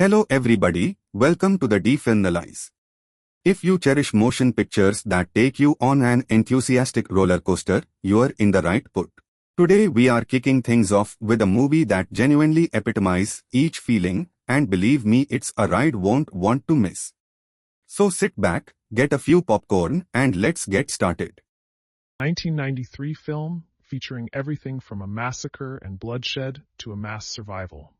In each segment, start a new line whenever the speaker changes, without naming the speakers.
Hello everybody, welcome to the Definalize. If you cherish motion pictures that take you on an enthusiastic roller coaster, you're in the right put. Today we are kicking things off with a movie that genuinely epitomizes each feeling, and believe me, it's a ride won't want to miss. So sit back, get a few popcorn, and let's get started.
1993 film featuring everything from a massacre and bloodshed to a mass survival.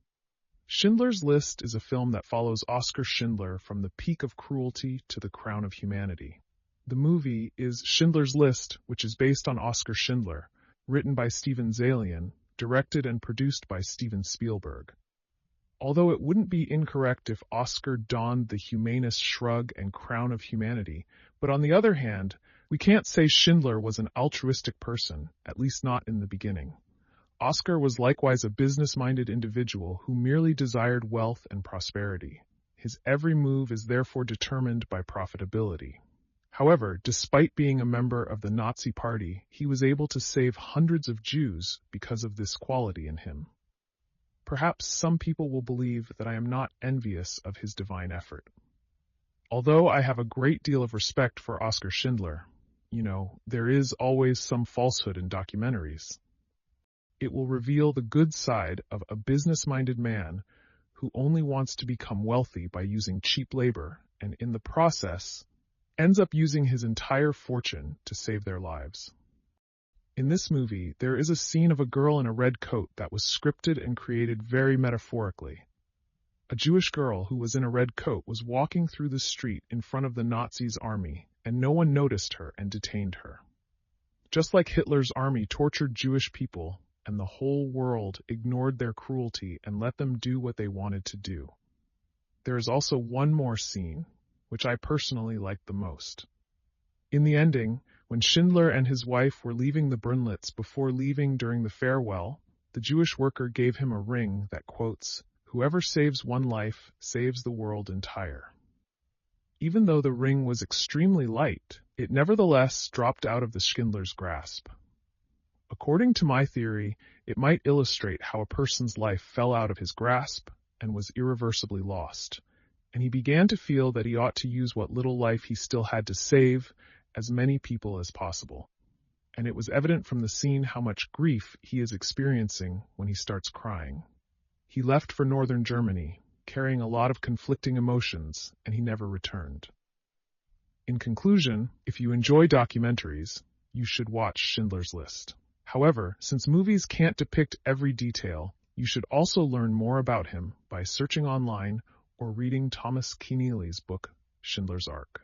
Schindler's List is a film that follows Oskar Schindler from the peak of cruelty to the crown of humanity. The movie is Schindler's List, which is based on Oskar Schindler, written by Steven Zaillian, directed and produced by Steven Spielberg. Although it wouldn't be incorrect if Oskar donned the humanist shrug and crown of humanity, but on the other hand, we can't say Schindler was an altruistic person, at least not in the beginning. Oskar was likewise a business-minded individual who merely desired wealth and prosperity. His every move is therefore determined by profitability. However, despite being a member of the Nazi Party, he was able to save hundreds of Jews because of this quality in him. Perhaps some people will believe that I am not envious of his divine effort. Although I have a great deal of respect for Oskar Schindler, there is always some falsehood in documentaries. It will reveal the good side of a business-minded man who only wants to become wealthy by using cheap labor and in the process ends up using his entire fortune to save their lives. In this movie, there is a scene of a girl in a red coat that was scripted and created very metaphorically. A Jewish girl who was in a red coat was walking through the street in front of the Nazis' army, and no one noticed her and detained her. Just like Hitler's army tortured Jewish people, and the whole world ignored their cruelty and let them do what they wanted to do. There is also one more scene, which I personally like the most. In the ending, when Schindler and his wife were leaving the Brunlitz before leaving during the farewell, the Jewish worker gave him a ring that quotes, "Whoever saves one life saves the world entire." Even though the ring was extremely light, it nevertheless dropped out of the Schindler's grasp. According to my theory, it might illustrate how a person's life fell out of his grasp and was irreversibly lost, and he began to feel that he ought to use what little life he still had to save as many people as possible. And it was evident from the scene how much grief he is experiencing when he starts crying. He left for northern Germany, carrying a lot of conflicting emotions, and he never returned. In conclusion, if you enjoy documentaries, you should watch Schindler's List. However, since movies can't depict every detail, you should also learn more about him by searching online or reading Thomas Keneally's book, Schindler's Ark.